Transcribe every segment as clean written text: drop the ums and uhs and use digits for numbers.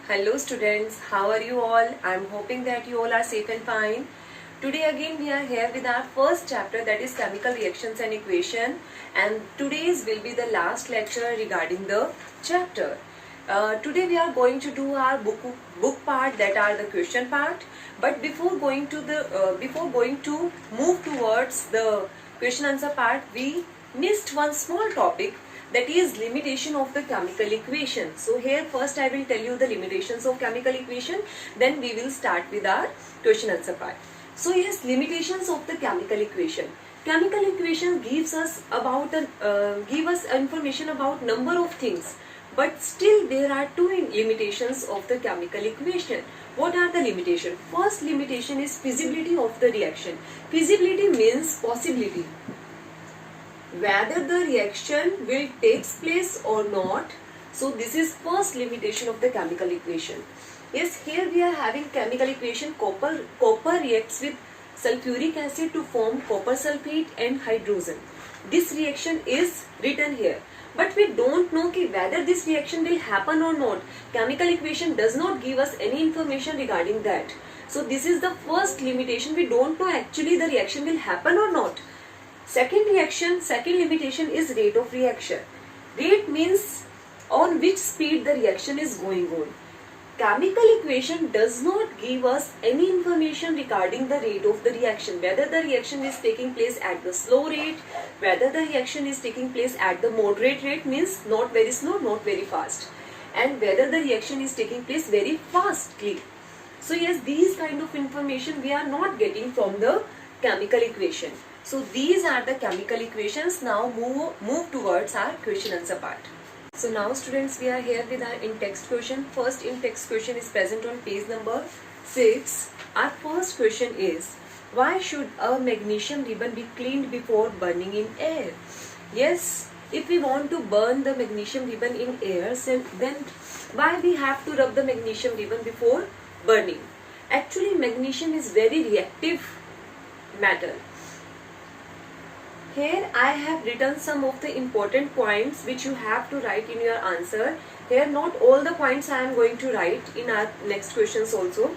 Hello students, how are you all? I am hoping that you all are safe and fine. Today again we are here with our first chapter, that is chemical reactions and equation, and today's will be the last lecture regarding the chapter. Today we are going to do our book part, that are the question part. But before going to move towards the question answer part, we missed one small topic, that is limitation of the chemical equation. So here first I will tell you the limitations of chemical equation, then we will start with our question answer part. So yes, limitations of the chemical equation. Chemical equation gives us information about number of things, but still there are two limitations of the chemical equation. What are the limitations? First limitation is feasibility of the reaction. Feasibility means possibility, whether the reaction will takes place or not. So this is first limitation of the chemical equation. Yes, here we are having chemical equation. Copper reacts with sulfuric acid to form copper sulfate and hydrogen. This reaction is written here, but we don't know whether this reaction will happen or not. Chemical equation does not give us any information regarding that. So this is the first limitation. We don't know actually the reaction will happen or not. Second limitation is rate of reaction. Rate means on which speed the reaction is going on. Chemical equation does not give us any information regarding the rate of the reaction, whether the reaction is taking place at the slow rate, whether the reaction is taking place at the moderate rate, means not very slow, not very fast, and whether the reaction is taking place very fastly. So yes, these kind of information we are not getting from the chemical equation. So these are the chemical equations. Now move towards our question answer part. So now students, we are here with our in-text question. First in-text question is present on page number 6. Our first question is, why should a magnesium ribbon be cleaned before burning in air? Yes, if we want to burn the magnesium ribbon in air, then why we have to rub the magnesium ribbon before burning? Actually, magnesium is very reactive metal. Here I have written some of the important points which you have to write in your answer. Here not all the points I am going to write in our next questions also.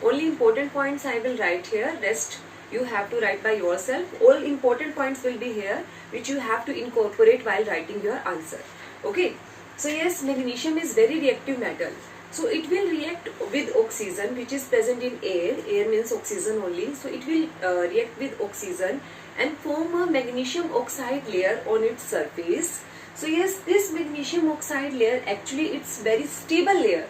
Only important points I will write here. Rest you have to write by yourself. All important points will be here which you have to incorporate while writing your answer. Okay. So yes, magnesium is very reactive metal. So it will react with oxygen which is present in air. Air means oxygen only. So it will react with oxygen and form a magnesium oxide layer on its surface. So yes, this magnesium oxide layer, actually it's very stable layer,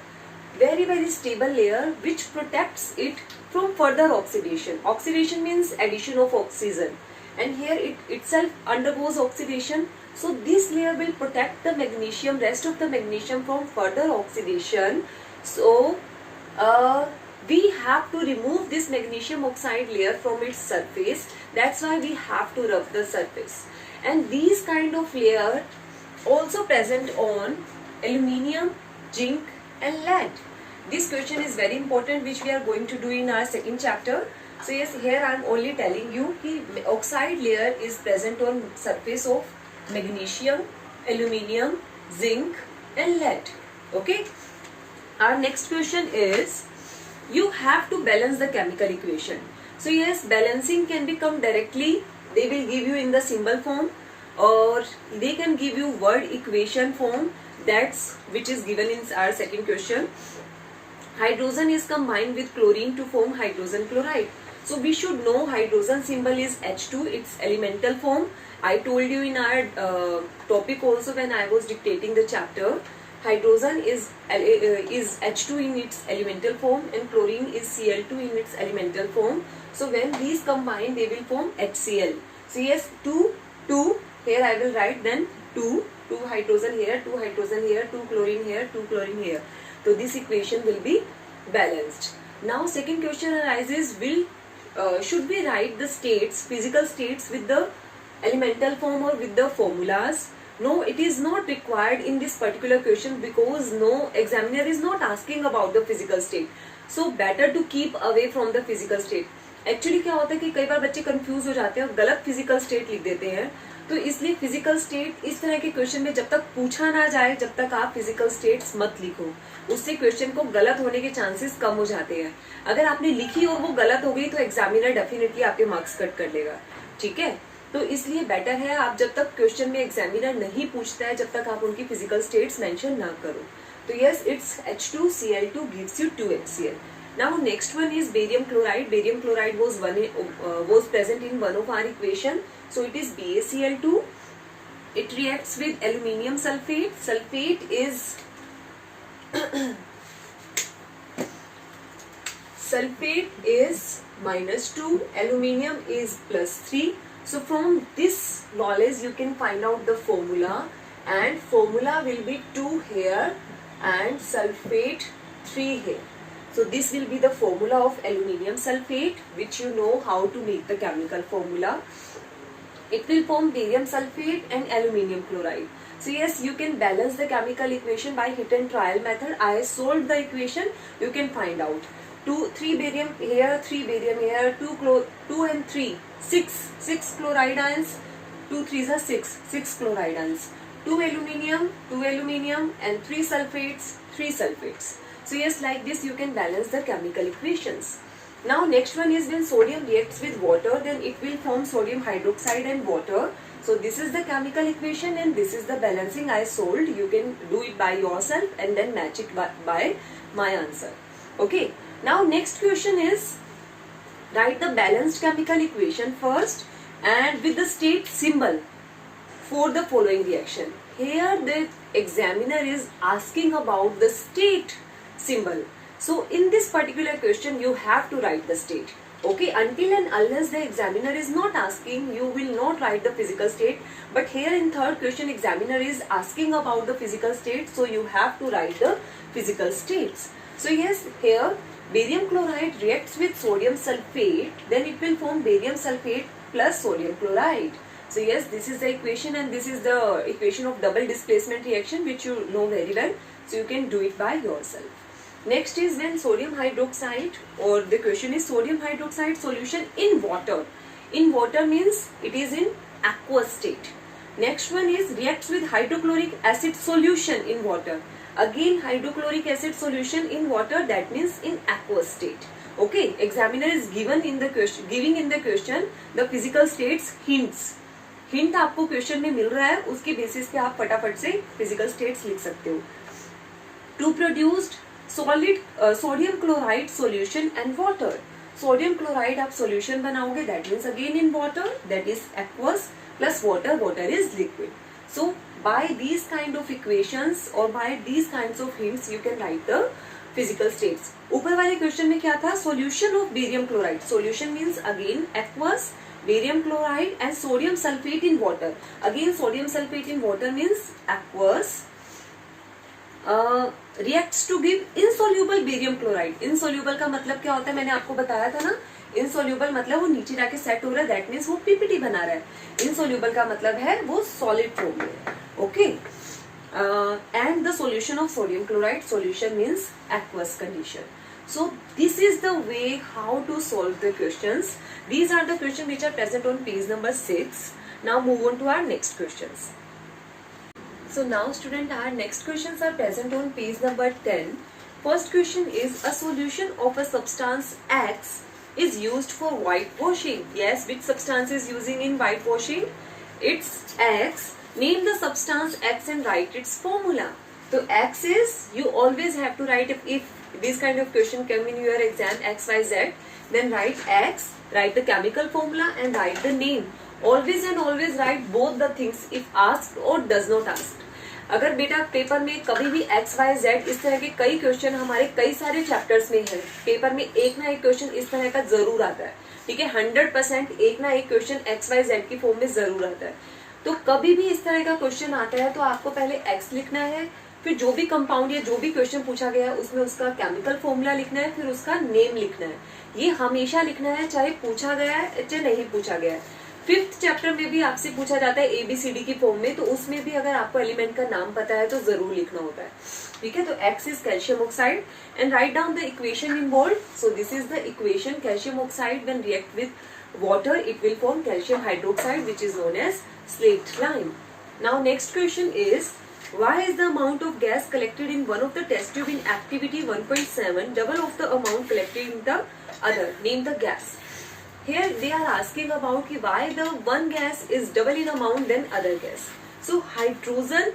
very stable layer, which protects it from further oxidation. Oxidation means addition of oxygen, and here it itself undergoes oxidation. So this layer will protect the magnesium, rest of the magnesium, from further oxidation. So we have to remove this magnesium oxide layer from its surface. That's why we have to rub the surface. And these kind of layer also present on aluminium, zinc and lead. This question is very important, which we are going to do in our second chapter. So yes, here I am only telling you the oxide layer is present on surface of magnesium, aluminium, zinc and lead. Okay. Our next question is, you have to balance the chemical equation. So yes, balancing can become directly. They will give you in the symbol form, or they can give you word equation form, that's which is given in our second question. Hydrogen is combined with chlorine to form hydrogen chloride. So we should know hydrogen symbol is H2, its elemental form. I told you in our topic also when I was dictating the chapter. Hydrogen is H2 in its elemental form and chlorine is Cl2 in its elemental form. So when these combine, they will form HCl. So yes, 2, here I will write, then 2 hydrogen here, 2 hydrogen here, 2 chlorine here, 2 chlorine here. So this equation will be balanced. Now second question arises, should we write the states, physical states, with the elemental form or with the formulas? No, it is not required in this particular question, because no examiner is not asking about the physical state. So better to keep away from the physical state. Actually क्या होता है कि कई बार बच्चे confuse हो जाते हैं और गलत फिजिकल स्टेट लिख देते हैं, तो इसलिए फिजिकल स्टेट इस तरह के क्वेश्चन में जब तक पूछा ना जाए, जब तक आप फिजिकल स्टेट्स मत लिखो, उससे क्वेश्चन को गलत होने के चांसेस कम हो जाते हैं। अगर आपने लिखी और वो गलत हो गई तो एग्जामिनर डेफिनेटली आपके मार्क्स कट कर लेगा, ठीक है। तो इसलिए बेटर है आप जब तक क्वेश्चन में एग्जामिनर नहीं पूछता है, जब तक आप उनकी फिजिकल स्टेट्स मेंशन ना करो। तो yes, it's H2Cl2 gives you 2HCl. Now next one is barium chloride. Barium chloride was present in one of our equation, so it is BaCl2. It reacts with aluminium sulfate. Sulfate is sulfate is -2, aluminium is +3. So from this knowledge you can find out the formula, and formula will be 2 here and sulfate 3 here. So this will be the formula of aluminium sulfate, which you know how to make the chemical formula. It will form barium sulfate and aluminium chloride. So yes, you can balance the chemical equation by hit and trial method. I solved the equation. You can find out 3 barium here, 3 barium here, 2 and 3, 6 chloride ions, 2 3s are 6 chloride ions, 2 aluminium and 3 sulfates, 3 sulfates. So yes, like this you can balance the chemical equations. Now next one is when sodium reacts with water, then it will form sodium hydroxide and water. So this is the chemical equation and this is the balancing I solved. You can do it by yourself and then match it by my answer. Okay. Now next question is write the balanced chemical equation first and with the state symbol for the following reaction. Here the examiner is asking about the state symbol. So in this particular question you have to write the state. Okay, until and unless the examiner is not asking, you will not write the physical state. But here in third question examiner is asking about the physical state, so you have to write the physical states. So yes, here barium chloride reacts with sodium sulfate, then it will form barium sulfate plus sodium chloride. So yes, this is the equation and this is the equation of double displacement reaction, which you know very well. So you can do it by yourself. Next is when sodium hydroxide, or the question is sodium hydroxide solution in water. In water means it is in aqueous state. Next one is reacts with hydrochloric acid solution in water. Again hydrochloric acid solution in water, that means in aqueous state. Okay, examiner is giving in the question the physical states hints. Hint आपको question में मिल रहा है, उसके basis पे आप फटाफट से physical states लिख सकते हो. To produced solid sodium chloride solution and water. Sodium chloride आप सॉल्यूशन बनाओगे, that means again in water, that is aqueous plus water is liquid. So by these kind of equations और by these kinds of hints you can write the physical states. ऊपर वाले question में क्या था? Solution of barium chloride. Solution means again aqueous, barium chloride and sodium sulfate in water. Again sodium sulfate in water means aqueous. Reacts to give insoluble barium chloride. Insoluble का मतलब क्या होता है? मैंने आपको बताया था ना, insoluble मतलब वो नीचे जाके सेट हो रहा है, that means वो PPT बना रहा है. Insoluble का मतलब है वो solid form में. Okay. And the solution of sodium chloride solution means aqueous condition. So this is the way how to solve the questions. These are the questions which are present on page number 6. Now move on to our next questions. So now student, our next questions are present on page number 10. First question is a solution of a substance X is used for whitewashing. Yes, which substance is using in whitewashing? It's X. Name the substance X and write its formula. So X is, you always have to write, if this kind of question come in your exam X, Y, Z, then write X, write the chemical formula and write the name. Always and always write both the things if asked or does not asked. अगर बेटा paper में कभी भी X, Y, Z इस तरह के कई question हमारे कई सारे चैप्टर्स में है, पेपर में एक ना एक क्वेश्चन इस तरह का जरूर आता है, ठीक है. 100% एक ना एक क्वेश्चन X, Y, Z की फॉर्म में जरूर आता है. तो कभी भी इस तरह का क्वेश्चन आता है तो आपको पहले X लिखना है, फिर जो भी कंपाउंड या जो भी क्वेश्चन पूछा गया है उसमें उसका केमिकल फॉर्मूला लिखना है, फिर उसका नेम लिखना है. ये हमेशा लिखना है, चाहे पूछा गया है चाहे नहीं पूछा गया है. 5th चैप्टर में भी आपसे पूछा जाता है ABCD की फॉर्म में, तो उसमें भी अगर आपको एलिमेंट का नाम पता है तो जरूर लिखना होता है, ठीक है. तो X is calcium oxide and write down the equation in bold. So this is the equation. Calcium oxide when react with water it will form calcium hydroxide which is known as slaked lime. Now next question is, why is the amount of gas collected in one of the test tube in activity 1.7 double of the amount collected in the other? Name the gas. Here they are asking about why the one gas is double in amount than other gas. So hydrogen,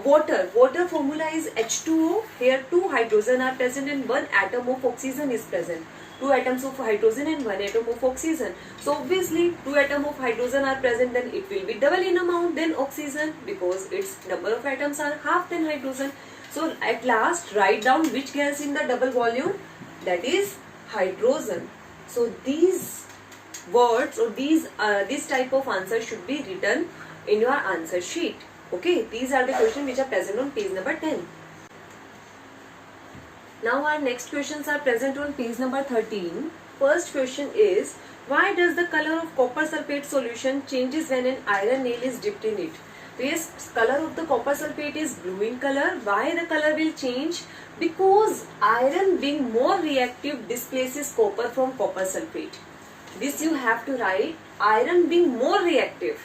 water formula is H2O. Here two hydrogen are present and one atom of oxygen is present. Two atoms of hydrogen and one atom of oxygen. So obviously two atoms of hydrogen are present, then it will be double in amount than oxygen because its number of atoms are half than hydrogen. So at last write down which gas in the double volume, that is hydrogen. So these words or this type of answer should be written in your answer sheet. Okay, these are the questions which are present on page number 10. Now our next questions are present on page number 13. First question is, why does the color of copper sulfate solution changes when an iron nail is dipped in it? So yes, color of the copper sulfate is blue in color. Why the color will change? Because iron being more reactive displaces copper from copper sulfate. This you have to write, iron being more reactive.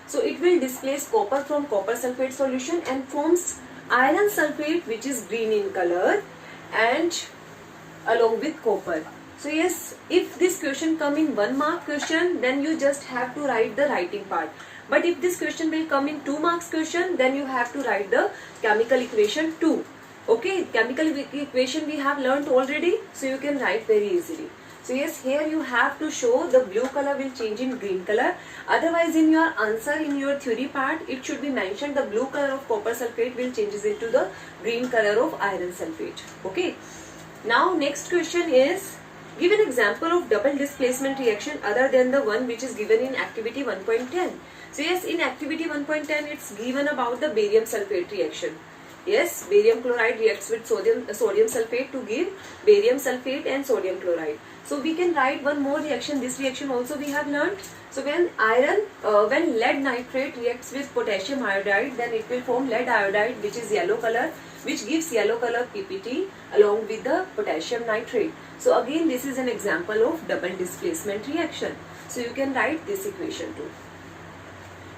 So it will displace copper from copper sulfate solution and forms iron sulfate, which is green in color and along with copper. So yes, if this question come in 1 mark question, then you just have to write the writing part. But if this question will come in 2 marks question, then you have to write the chemical equation too. Okay, chemical equation we have learnt already, so you can write very easily. So yes, here you have to show the blue color will change in green color. Otherwise in your answer, in your theory part, it should be mentioned the blue color of copper sulfate will changes into the green color of iron sulfate. Okay. Now next question is, give an example of double displacement reaction other than the one which is given in activity 1.10. So yes, in activity 1.10 it's given about the barium sulfate reaction. Yes, barium chloride reacts with sodium sulfate to give barium sulfate and sodium chloride. So we can write one more reaction. This reaction also we have learnt. So when when lead nitrate reacts with potassium iodide, then it will form lead iodide, which is yellow color, which gives yellow color PPT along with the potassium nitrate. So again, this is an example of double displacement reaction. So you can write this equation too.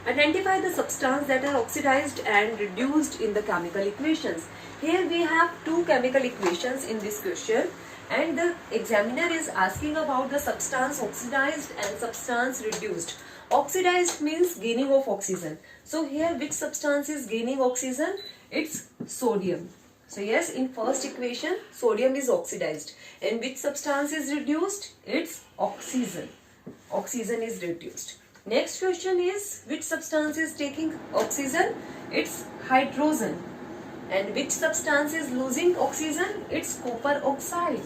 Identify the substance that are oxidized and reduced in the chemical equations. Here we have two chemical equations in this question, and the examiner is asking about the substance oxidized and substance reduced. Oxidized means gaining of oxygen. So here which substance is gaining oxygen? It's sodium. So yes, in first equation sodium is oxidized, and which substance is reduced? It's oxygen. Oxygen is reduced. Next question is, which substance is taking oxygen? It's hydrogen. And which substance is losing oxygen? It's copper oxide.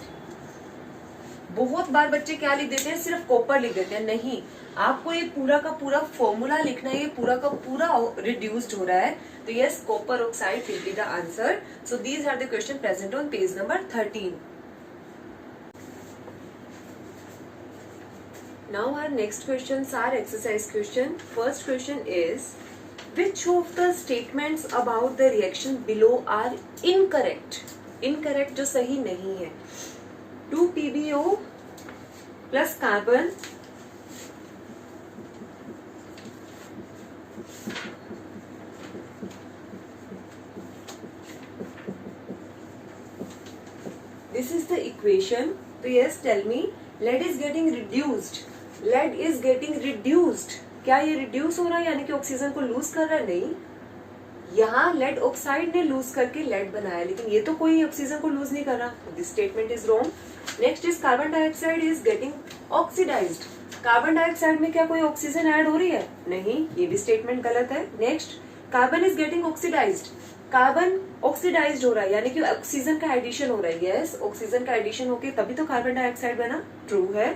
बहुत बार बच्चे क्या लिख देते हैं, सिर्फ copper लिख देते हैं. नहीं, आपको ये पूरा का पूरा फॉर्मूला लिखना है. ये पूरा का पूरा रिड्यूस्ड हो रहा है. तो yes, copper oxide will be the answer. So these are the question present on page number 13. Now our next questions are exercise question. First question is, which of the statements about the reaction below are incorrect? Incorrect जो सही नहीं है. 2PbO plus carbon this is the equation. So yes, tell me, lead is getting reduced. Lead is getting reduced. क्या ये reduce हो रहा है यानी कि ऑक्सीजन को लूज कर रहा है? नहीं, यहाँ लेड ऑक्साइड ने लूज करके लेड बनाया, लेकिन ये तो कोई ऑक्सीजन को लूज नहीं कर रहा. This statement is wrong. Next is carbon dioxide is getting oxidised. Carbon dioxide में क्या कोई ऑक्सीजन ऐड हो रही है? नहीं, ये भी स्टेटमेंट गलत है. Next, carbon is getting oxidised. Carbon oxidised हो रहा है यानी कि ऑक्सीजन का एडिशन हो रहा है. यस, ऑक्सीजन का एडिशन होके तभी तो कार्बन डाइऑक्साइड बना. ट्रू है.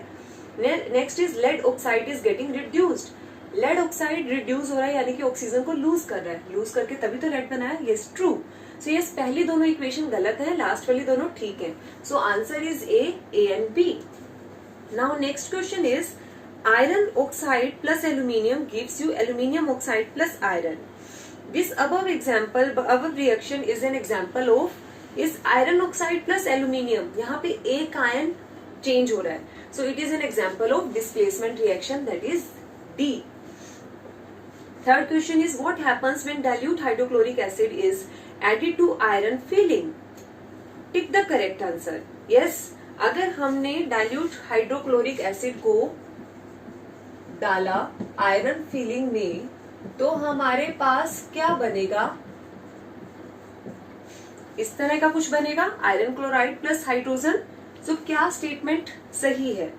Next is lead oxide is getting reduced. Lead oxide reduce हो रहा है यानी कि ऑक्सीजन को लूज कर रहा है. लूज करके तभी तो लेड बना है. Yes, true. सो यस, पहली दोनों इक्वेशन गलत है, लास्ट वाली दोनों ठीक है. So answer is A and B. Now next question is, iron oxide plus aluminium gives you aluminium oxide plus iron. This above example, above reaction is an example of is iron oxide plus aluminium. यहाँ पे एक ion change हो रहा है. So it is an example of displacement reaction, that is D. Third question is what happens when dilute hydrochloric acid is added to iron filling? Tick the correct answer. Yes, अगर हमने dilute hydrochloric acid को डाला iron filling में तो हमारे पास क्या बनेगा? इस तरह का कुछ बनेगा, iron chloride plus hydrogen. So क्या स्टेटमेंट सही है?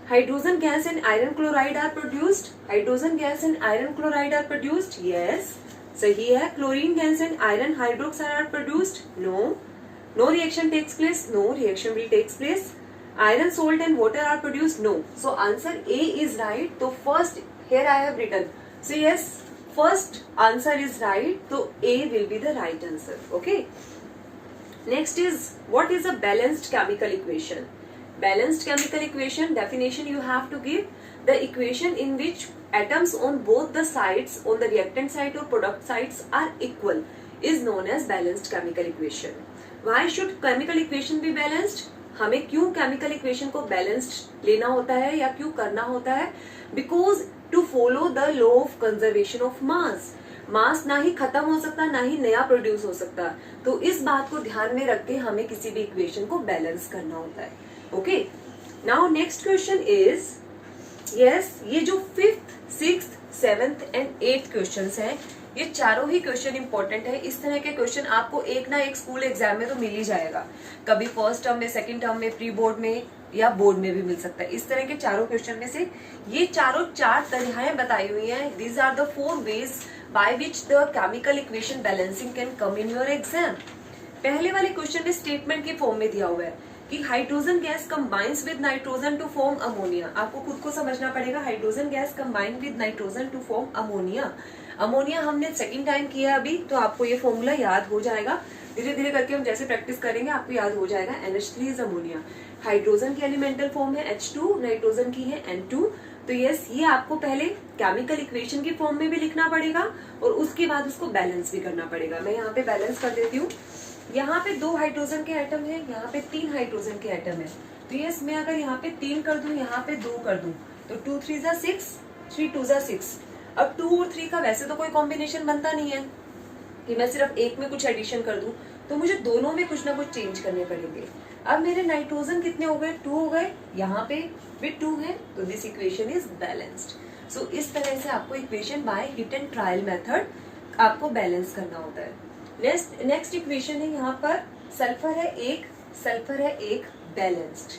Hydrogen gas and iron chloride are produced. Hydrogen gas and iron chloride are produced. Yes, सही है. Chlorine gas and iron hydroxide are produced. No. No reaction takes place. No reaction will takes place. Iron, salt and water are produced. No. So answer A is right. So first here I have written. So yes, first answer is right. So A will be the right answer. Okay. Next is what is a balanced chemical equation? Balanced chemical equation definition you have to give. The equation in which atoms on both the sides, on the reactant side or product sides are equal is known as balanced chemical equation. Why should chemical equation be balanced? हमें क्यों chemical equation को balanced लेना होता है या क्यों करना होता है? Because to follow the law of conservation of mass. Mass ना ही खत्म हो सकता ना ही नया प्रोड्यूस हो सकता. तो इस बात को ध्यान में रख के हमें किसी भी इक्वेशन को बैलेंस करना होता है. Okay, now next question is, yes, ये जो 5th, 6th, 7th and 8th question हैं, ये चारों ही क्वेश्चन इंपॉर्टेंट है. इस तरह के क्वेश्चन आपको एक ना एक स्कूल एग्जाम में तो मिल ही जाएगा. कभी फर्स्ट टर्म में, सेकंड टर्म में, प्री बोर्ड में या बोर्ड में भी मिल सकता है. इस तरह के चारों क्वेश्चन में से ये चारों 4 तरीकाएं बताई हुई हैं. These are the 4 ways by which the chemical equation balancing can come in your exam. पहले वाले क्वेश्चन में स्टेटमेंट के फॉर्म में दिया हुआ है कि hydrogen gas combines with nitrogen to form ammonia. आपको खुद को समझना पड़ेगा. Hydrogen gas combine with nitrogen to form ammonia. Ammonia हमने सेकंड टाइम किया अभी, तो आपको ये फॉर्मूला याद हो जाएगा. धीरे धीरे करके हम जैसे प्रैक्टिस करेंगे आपको याद हो जाएगा. NH3 is ammonia. हाइड्रोजन की एलिमेंटल फॉर्म है H2, नाइट्रोजन की है N2. तो यस, ये आपको पहले केमिकल इक्वेशन की फॉर्म में भी लिखना पड़ेगा और उसके बाद उसको बैलेंस भी करना पड़ेगा. मैं यहाँ पे बैलेंस कर देती हूँ. यहाँ पे 2 हाइड्रोजन के एटम है, यहाँ पे 3 हाइड्रोजन के एटम है. तो यस, मैं अगर यहाँ पे 3 कर दूं, यहाँ पे 2 कर दूं, तो 2 3 जा 6, 3 2 जा 6. अब 2 और 3 का वैसे तो कोई कॉम्बिनेशन बनता नहीं है कि मैं सिर्फ एक में कुछ एडिशन कर दूं, तो मुझे दोनों में कुछ ना कुछ चेंज करने पड़ेंगे. अब मेरे नाइट्रोजन कितने हो गए? 2 हो गए. यहाँ पे भी 2 है, तो दिस इक्वेशन इज बैलेंस्ड. सो इस तरह से आपको equation by hit and trial method आपको बैलेंस करना होता है. नेक्स्ट इक्वेशन है, यहाँ पर सल्फर है 1, सल्फर है 1, बैलेंस्ड.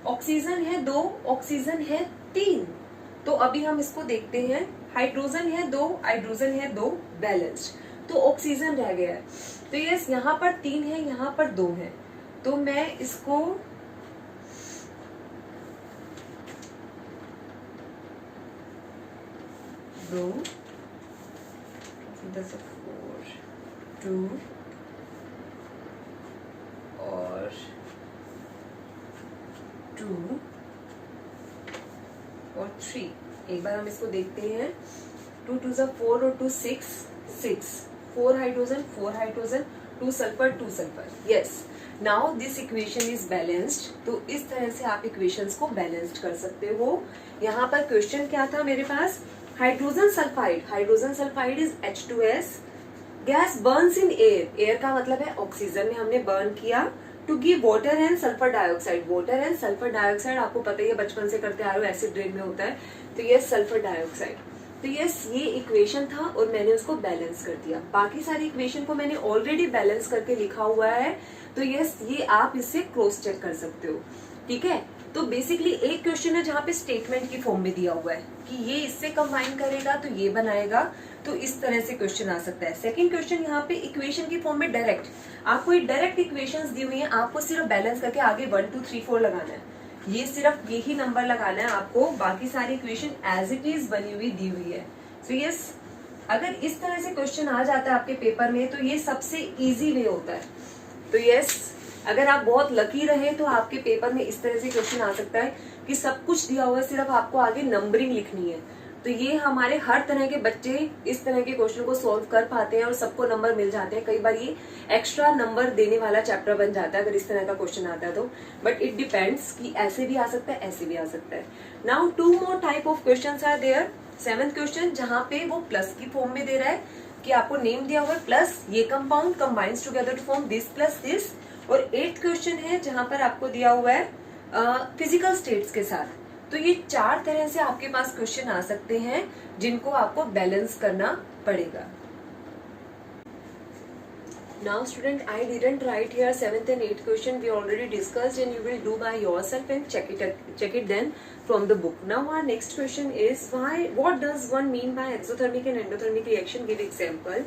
ऑक्सीजन है 2, ऑक्सीजन है 3. तो अभी हम इसको देखते हैं. हाइड्रोजन है 2, हाइड्रोजन है 2, बैलेंस्ड. तो ऑक्सीजन रह गया है. तो यस, यहाँ पर 3 है, यहाँ पर 2 है. तो मैं इसको दो 4 2 और 2 और 3. एक बार हम इसको देखते हैं. 2 2 जा 4 और 2 6 6. 4 hydrogen 4 hydrogen, 2 sulphur 2 sulphur. Yes, now this equation is balanced. तो इस तरह से आप इक्वेशंस को बैलेंस्ड कर सकते हो. यहाँ पर क्वेश्चन क्या था मेरे पास? Hydrogen sulphide. Hydrogen sulphide is H2S. Gas burns in air. Air का मतलब है ऑक्सीजन में हमने बर्न किया to give water and sulphur dioxide. Water and sulphur dioxide आपको पता ही है, बचपन से करते आ रहे हो, एसिड रेन में होता है. तो ये सल्फर डाइऑक्साइड. तो यस, ये इक्वेशन था और मैंने उसको बैलेंस कर दिया. बाकी सारी इक्वेशन को मैंने ऑलरेडी बैलेंस करके लिखा हुआ है. तो यस, ये आप इससे क्रॉस चेक कर सकते हो. ठीक है. तो बेसिकली एक क्वेश्चन है जहाँ पे स्टेटमेंट की फॉर्म में दिया हुआ है कि ये इससे कंबाइन करेगा तो ये बनाएगा. तो इस तरह से क्वेश्चन आ सकता है. सेकंड क्वेश्चन यहाँ पे इक्वेशन की फॉर्म में डायरेक्ट आपको ये डायरेक्ट इक्वेशंस दी हुई हैं. आपको सिर्फ बैलेंस करके आगे 1 2 3 4 लगाना है. ये सिर्फ यही नंबर लगाना है आपको. बाकी सारी इक्वेशन एज इट इज बनी हुई दी हुई है. सो यस, अगर इस तरह से क्वेश्चन आ जाता है आपके पेपर में तो ये सबसे इजी वे होता है. तो यस, अगर आप बहुत लकी रहे तो आपके पेपर में इस तरह से क्वेश्चन आ सकता है कि सब कुछ दिया हुआ है, सिर्फ आपको आगे नंबरिंग लिखनी है. तो ये हमारे हर तरह के बच्चे इस तरह के क्वेश्चन को सॉल्व कर पाते हैं और सबको नंबर मिल जाते हैं। कई बार ये एक्स्ट्रा नंबर देने वाला चैप्टर बन जाता है अगर इस तरह का क्वेश्चन आता है तो, बट इट डिपेंड्स कि ऐसे भी आ सकता है, ऐसे भी आ सकता है। Now 2 more type of question are there. 7th question जहां पे वो प्लस की फॉर्म में दे रहा है कि आपको नेम दिया हुआ है प्लस ये compound combines together to form this plus this. और 8th क्वेश्चन है जहां पर आपको दिया हुआ है फिजिकल स्टेट्स के साथ। तो ये 4 तरह से आपके पास क्वेश्चन आ सकते हैं जिनको आपको बैलेंस करना पड़ेगा। Now student, I didn't write here 7th and 8th question. We already discussed and you will do by yourself and check it then from the book. Now our next question is what does one mean by exothermic and endothermic reaction? Give example.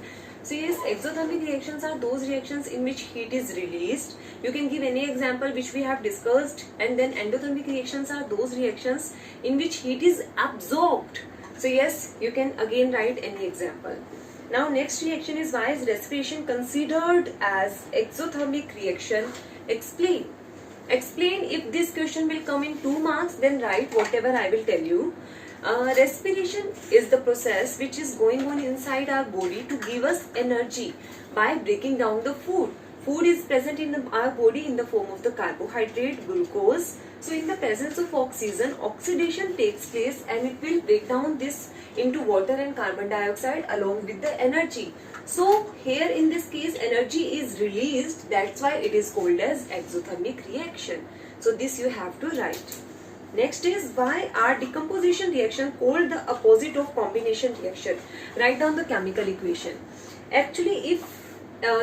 So yes, exothermic reactions are those reactions in which heat is released. You can give any example which we have discussed. And then endothermic reactions are those reactions in which heat is absorbed. So yes, you can again write any example. Now next reaction is why is respiration considered as exothermic reaction? Explain. Explain. If this question will come in 2 marks, then write whatever I will tell you. Respiration is the process which is going on inside our body to give us energy by breaking down the food. Food is present in our body in the form of the carbohydrate, glucose. So in the presence of oxygen, oxidation takes place and it will break down this into water and carbon dioxide along with the energy. So here in this case energy is released, that's why it is called as exothermic reaction. So this you have to write. Next is why are decomposition reaction called the opposite of combination reaction? Write down the chemical equation. Actually if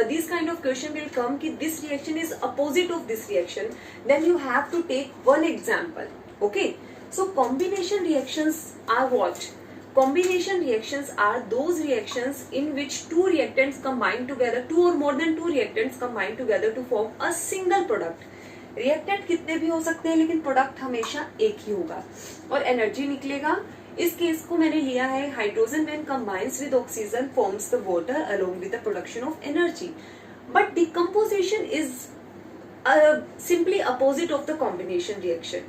this kind of question will come कि this reaction is opposite of this reaction, then you have to take one example. Okay, so combination reactions are what? Combination reactions are those reactions in which 2 reactants combine together, 2 or more than 2 reactants combine together to form a single product. Reactant कितने भी हो सकते हैं लेकिन product हमेशा एक ही होगा और एनर्जी निकलेगा। इस केस को मैंने लिया है hydrogen when combines with oxygen forms the water along with the production of energy. But decomposition is simply opposite of the combination reaction.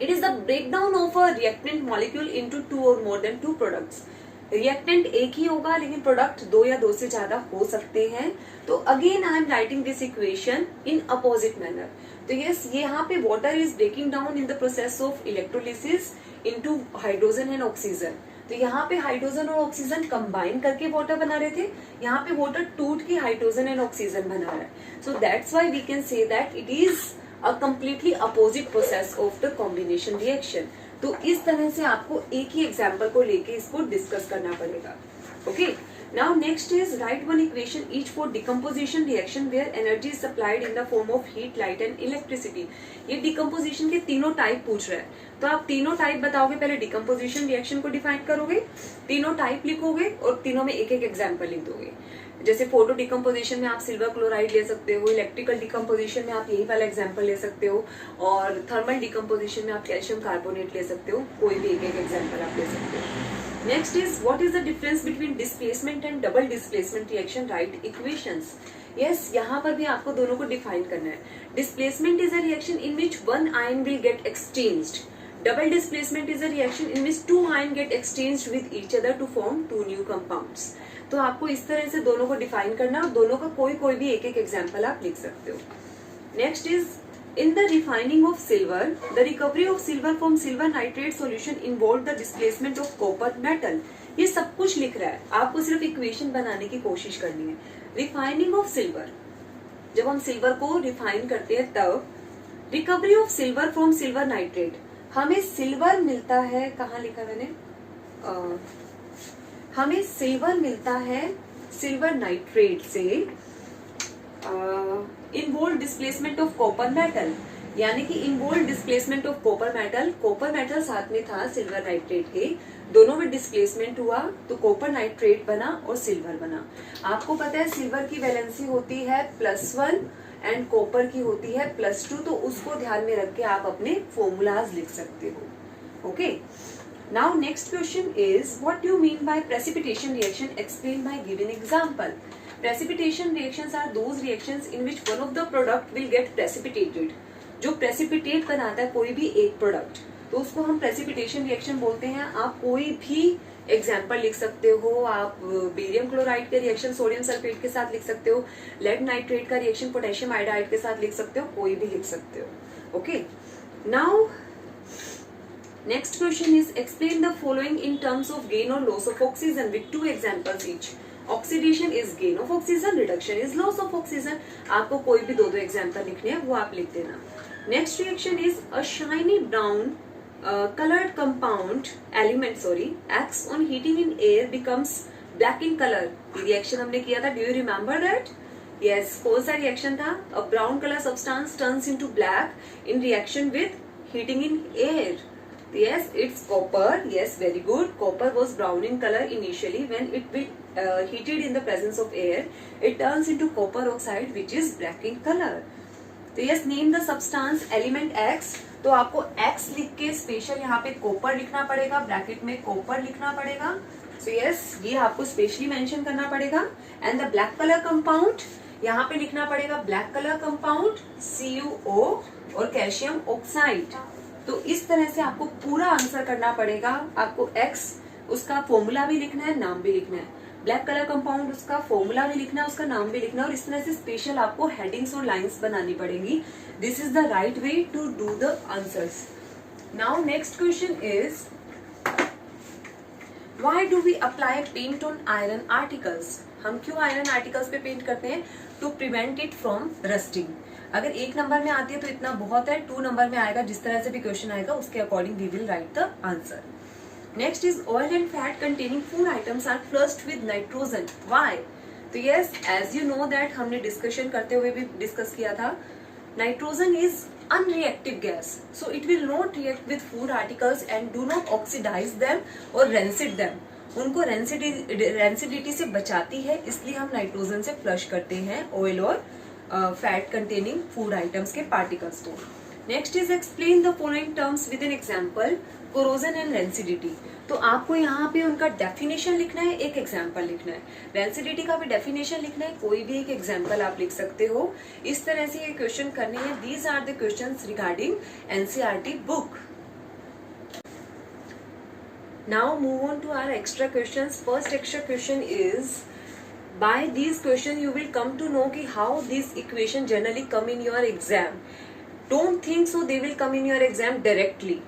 It is the breakdown of a reactant molecule into 2 or more than 2 products. Reactant एक ही होगा लेकिन product 2 या 2 से ज्यादा हो सकते हैं। तो again I am writing this equation in opposite manner. तो यस, यहाँ पे water is breaking down in the process of electrolysis into hydrogen and oxygen. तो यहाँ पे हाइड्रोजन और ऑक्सीजन कंबाइन करके वाटर बना रहे थे, यहाँ पे वाटर टूट के हाइड्रोजन एंड ऑक्सीजन बना रहा है। So that's why we can say that it is a completely opposite process of the combination reaction. तो इस तरह से आपको एक ही एग्जाम्पल को लेके इसको डिस्कस करना पड़ेगा। Okay, now next is write one equation each for decomposition reaction where energy is supplied in the form of heat, light and electricity. ये डिकम्पोजिशन के तीनों टाइप पूछ रहा है, तो आप तीनों टाइप बताओगे, पहले डिकम्पोजिशन रिएक्शन को डिफाइन करोगे, तीनों टाइप लिखोगे और तीनों में एक एक एग्जाम्पल लिख दोगे। जैसे फोटो डिकम्पोजिशन में आप सिल्वर क्लोराइड ले सकते हो, इलेक्ट्रिकल डिकम्पोजिशन में आप यही वाला एग्जांपल ले सकते हो, और थर्मल डिकम्पोजिशन में आप कैल्शियम कार्बोनेट ले सकते हो। कोई भी एक एक एग्जांपल आप ले सकते हो। Next is what is the difference between displacement and double displacement reaction? Right equations. Yes, यहाँ पर भी आपको दोनों को डिफाइन करना है। Displacement is a reaction in which one ion will get exchanged. Double displacement is a reaction in which 2 ions get exchanged with each other to form 2 new compounds. तो आपको इस तरह से दोनों को डिफाइन करना और दोनों का कोई भी एक एक एग्जाम्पल आप लिख सकते हो। Next is in the refining of silver the recovery of silver from silver nitrate solution involve the displacement of copper metal. ये सब कुछ लिख रहा है, आपको सिर्फ इक्वेशन बनाने की कोशिश करनी है। रिफाइनिंग ऑफ सिल्वर, जब हम सिल्वर को रिफाइन करते हैं तब। Recovery of silver from silver nitrate, हमें सिल्वर मिलता है, कहाँ लिखा मैंने, हमें सिल्वर मिलता है सिल्वर नाइट्रेट से। Involve displacement of copper metal, यानी कि involve displacement of copper metal. Copper metal साथ में था सिल्वर नाइट्रेट के, दोनों में डिस्प्लेसमेंट हुआ तो कॉपर नाइट्रेट बना और सिल्वर बना। आपको पता है सिल्वर की वैलेंसी होती है +1 एंड कॉपर की होती है +2, तो उसको ध्यान में रख के आप अपने फॉर्मूलाज लिख सकते हो। Okay, now next question is what you mean by precipitation reaction? Explain by given example. Precipitation reactions are those reactions in which one of the product will get precipitated. जो प्रेसिपिटेट बनाता है कोई भी एक product, तो उसको हम precipitation reaction बोलते हैं। आप कोई भी एग्जाम्पल लिख सकते हो, आप बेरियम क्लोराइड के रिएक्शन सोडियम सल्फेट के साथ लिख सकते हो, लेड नाइट्रेट का रिएक्शन पोटेशियम आयोडाइड के साथ लिख सकते हो, कोई भी लिख सकते हो। Okay, now next question is explain the following in terms of gain or loss of oxygen with 2 examples each. Oxidation is gain of oxygen, reduction is loss of oxygen. आपको कोई भी दो एग्जाम्पल लिखने हैं, वो आप लिख देना। Next reaction is a shiny brown colored compound element acts on heating in air becomes black in color. ये रिएक्शन हमने किया था, do you remember that? Yes, कौन सा रिएक्शन था? A brown color substance turns into black in reaction with heating in air. Yes, it's copper. Yes, very good. Copper was brown in color initially. When it will heated in the presence of air, it turns into copper oxide, which is black in color. तो yes, name the substance element X. तो आपको X लिख के special यहाँ पे copper लिखना पड़ेगा, bracket में कॉपर लिखना पड़ेगा। So yes, ये आपको स्पेशली मेंशन करना पड़ेगा। And the black colour compound यहाँ पे लिखना पड़ेगा, ब्लैक कलर कंपाउंड CuO और कैल्शियम ऑक्साइड। तो इस तरह से आपको पूरा आंसर करना पड़ेगा। आपको X उसका फॉर्मूला भी लिखना है, नाम भी लिखना है, ब्लैक कलर कंपाउंड उसका फॉर्मूला भी लिखना है, उसका नाम भी लिखना है, और इस तरह से स्पेशल आपको हेडिंग्स और लाइंस बनानी पड़ेंगी। This is the right way to do the answers. Now next question is why do we apply paint on iron articles? हम क्यों आयरन आर्टिकल्स पे पेंट करते हैं? To prevent it from rusting. अगर 1 number में आती है तो इतना बहुत है, 2 नंबर में आएगा, जिस तरह से भी क्वेश्चन आएगा उसके according we will write the answer. Next is oil and fat containing food items are flushed with nitrogen. Why? तो yes, as you know that हमने डिस्कशन करते हुए भी डिस्कस किया था, nitrogen is unreactive gas, so it will not react with food articles and do not oxidize them or rancid them. उनको rancidity से बचाती है, इसलिए हम नाइट्रोजन से फ्लश करते हैं ऑयल और फैट कंटेनिंग फूड आइटम्स के पार्टिकल्स को। Next is explain the following terms with an example, corrosion and rancidity. तो आपको यहाँ पे उनका डेफिनेशन लिखना है, एक एग्जांपल लिखना है। रेंसिडिटी का भी डेफिनेशन लिखना है, कोई भी एक एग्जांपल आप लिख सकते हो। इस तरह से ये क्वेश्चन करने हैं। These are the questions regarding NCERT book. Now move on to our extra questions. First extra question is, by these questions you will come to know कि how these equation generally come in your exam. Don't think so they will come in your exam directly.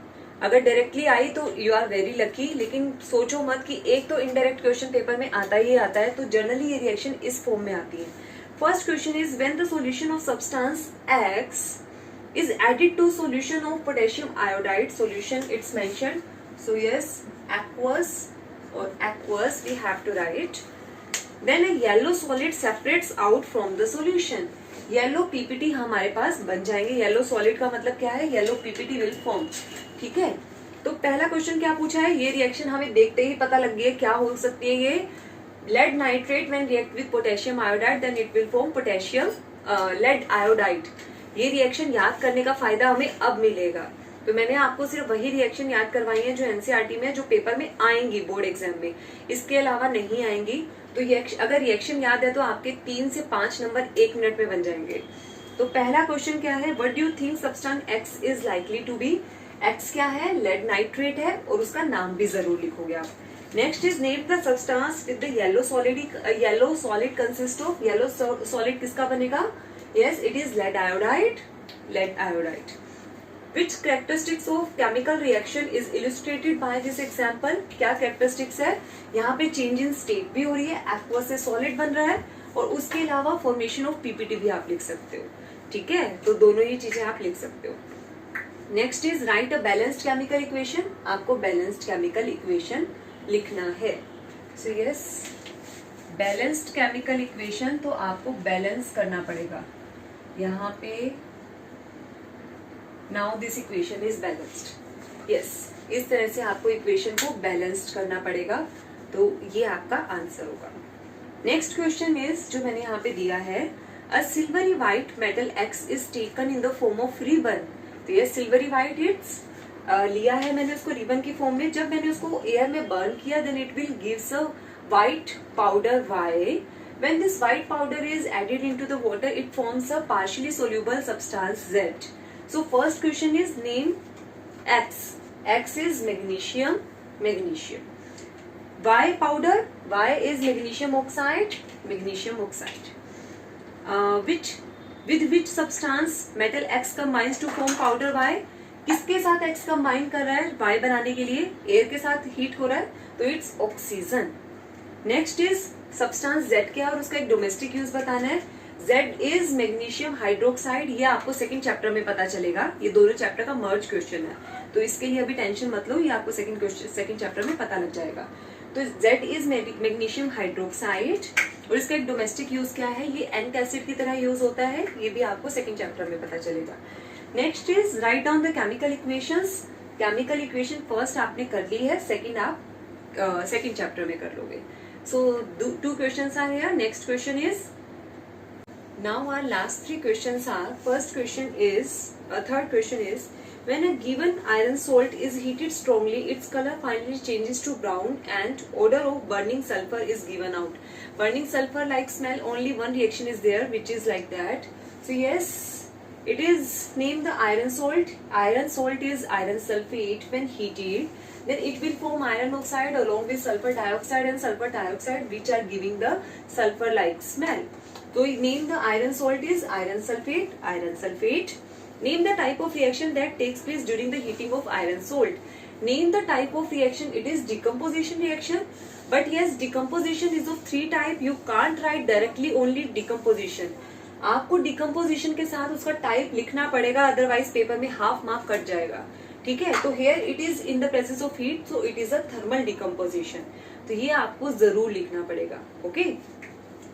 अगर directly I तो you are very lucky, लेकिन सोचो मत कि एक तो indirect question paper में आता ही आता है, तो जनरली ये रिएक्शन इस फॉर्म में आती है। First question is when the solution of substance X is added to solution of potassium iodide solution, it's mentioned. So yes, aqueous or aqueous we have to write. Then a yellow solid separates out from the solution. Yellow PPT हमारे पास बन जाएंगे। Yellow solid का मतलब क्या है? Yellow PPT will form. ठीक है, तो पहला क्वेश्चन क्या पूछा है? ये रिएक्शन हमें देखते ही पता लग गया क्या हो सकती है। ये lead nitrate when react with potassium iodide then it will form potassium lead iodide. ये रिएक्शन याद करने का फायदा हमें अब मिलेगा। तो मैंने आपको सिर्फ वही रिएक्शन याद करवाई है जो एनसीईआरटी में, जो पेपर में आएंगी बोर्ड एग्जाम में, इसके अलावा नहीं आएंगी। तो अगर रिएक्शन याद है तो आपके 3 से 5 नंबर 1 मिनट में बन जाएंगे। तो पहला क्वेश्चन क्या है? What do you think substance X is likely to be? X क्या है? लेड नाइट्रेट है, और उसका नाम भी जरूर लिखोगे आप। Next is name the substance with the yellow solid. Yellow solid consist of, yellow solid किसका बनेगा? Yes, it is lead iodide. Lead iodide. Which characteristics of chemical reaction is illustrated by this example? क्या characteristics है? यहाँ पे change in state भी हो रही है, aqueous से solid बन रहा है, और उसके अलावा formation of PPT भी आप लिख सकते हो। ठीक है, तो दोनों ही चीजें आप लिख सकते हो। Next is write a balanced chemical equation. आपको balanced chemical equation लिखना है। So yes, balanced chemical equation, तो आपको balance करना पड़ेगा यहाँ पे। Now this equation is balanced. Yes, इस तरह से आपको इक्वेशन को बैलेंस्ड करना पड़ेगा, तो ये आपका आंसर होगा। नेक्स्ट क्वेश्चन इज, जो मैंने यहाँ पे दिया है, a silvery white metal x is taken in the form of ribbon. तो ये सिल्वरी व्हाइट इट्स लिया है मैंने उसको रिबन की फॉर्म में। जब मैंने उसको एयर में बर्न किया then it will gives a white powder Y. When this white powder is added into the water, it forms a partially soluble substance Z. So first question is name X. X is magnesium, magnesium. Y powder, Y is magnesium oxide, magnesium oxide. With which substance metal X combines to form powder Y? किसके साथ X combine कर रहा है Y बनाने के लिए? Air के साथ हीट हो रहा है, तो it's oxygen. Next is substance Z क्या, और उसका एक डोमेस्टिक यूज बताना है. Z is magnesium hydroxide. ये आपको सेकंड चैप्टर में पता चलेगा, ये दोनों चैप्टर का मर्ज क्वेश्चन है, तो इसके लिए अभी टेंशन मत लो, ये आपको सेकंड चैप्टर में पता लग जाएगा. तो Z इज मैग्नीशियम हाइड्रोक्साइड, और इसका एक डोमेस्टिक यूज क्या है, ये एंट एसिड की तरह यूज होता है, ये भी आपको सेकंड चैप्टर में पता चलेगा. Next is write down the chemical equations. Chemical equation first आपने कर ली है, सेकंड आप सेकंड चैप्टर में कर लोगे. सो 2 questions are here. Next question is, now our last 3 questions are, first question is, third question is, when a given iron salt is heated strongly, its color finally changes to brown and odor of burning sulfur is given out. Burning sulfur like smell, only one reaction is there which is like that. So yes, it is named the iron salt. Iron salt is iron sulfate. When heated, then it will form iron oxide along with sulfur dioxide and sulfur dioxide, which are giving the sulfur like smell. So name the iron salt is iron sulfate, iron sulfate. Name the type of reaction that takes place during the heating of iron salt. Name the type of reaction, it is decomposition reaction. But yes, decomposition is of 3 types. You can't write directly only decomposition. आपको decomposition के साथ उसका type लिखना पड़ेगा, otherwise paper में half mark cut जाएगा. ठीक है, तो here it is in the presence of heat, so it is a thermal decomposition. तो ये आपको जरूर लिखना पड़ेगा. Okay,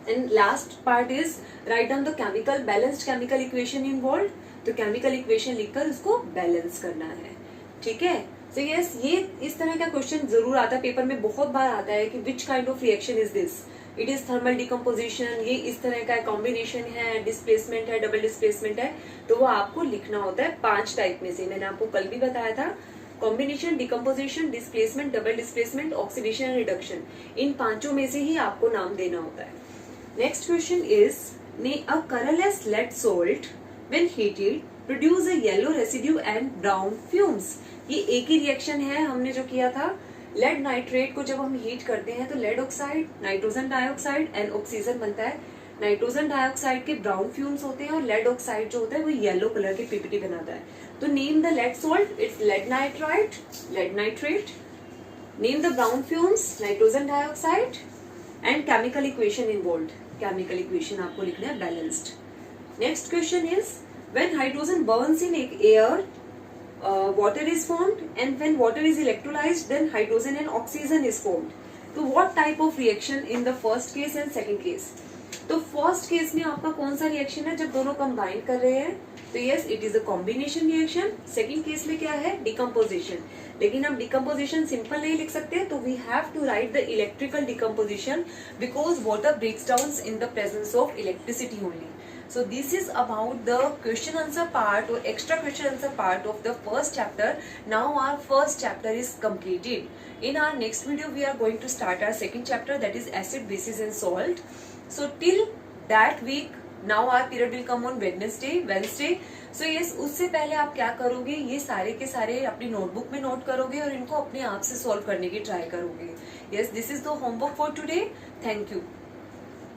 and last part is write down the chemical balanced chemical equation involve. तो केमिकल इक्वेशन लिखकर उसको बैलेंस करना है. ठीक है, सो यस, ये इस तरह का क्वेश्चन जरूर आता है पेपर में, बहुत बार आता है कि which kind of reaction is this. It is thermal decomposition, ये इस तरह का कॉम्बिनेशन है, डिस्प्लेसमेंट है, डबल डिस्प्लेसमेंट है, तो वो आपको लिखना होता है 5 टाइप में से. मैंने आपको कल भी बताया था, combination, decomposition, displacement, double displacement, oxidation, reduction, इन 5 में से ही आपको नाम देना होता है. Next question is, a colourless lead salt when heated produce a yellow residue and brown fumes. ये एक ही रिएक्शन है हमने जो किया था. लेड नाइट्रेट को जब हम हीट करते हैं तो lead oxide, nitrogen dioxide and oxygen बनता है. नाइट्रोजन डाइऑक्साइड के ब्राउन फ्यूम्स होते हैं और लेड ऑक्साइड जो होता है वो येलो कलर के पीपीटी बनाता है. तो name the lead salt, it's lead nitrite, lead nitrate. Name the brown fumes, nitrogen dioxide. And chemical equation involved, chemical equation आपको लिखना है balanced. Next question is, when hydrogen burns in air, water is formed, and when water is electrolyzed, then hydrogen and oxygen is formed. तो what type of reaction in the first case and second case? तो first case में आपका कौन सा reaction है जब दोनों combine कर रहे हैं, तो yes it is a combination reaction. Second case में क्या है, डिकम्पोजिशन. लेकिन हम डिकम्पोजिशन सिंपल नहीं लिख सकते, तो we have to write the electrical decomposition because water breaks down in the presence of electricity only. So this is about the question answer part or extra question answer part of the first chapter. Now our first chapter is completed. In our next video we are going to start our second chapter, that is acid, bases and salt. So till that week, now our period will come on Wednesday. So yes, उससे पहले आप क्या करोगे, ये सारे के सारे अपनी नोटबुक में नोट करोगे और इनको अपने आप से सॉल्व करने की ट्राई करोगे. Yes, this is the homework for today. Thank you.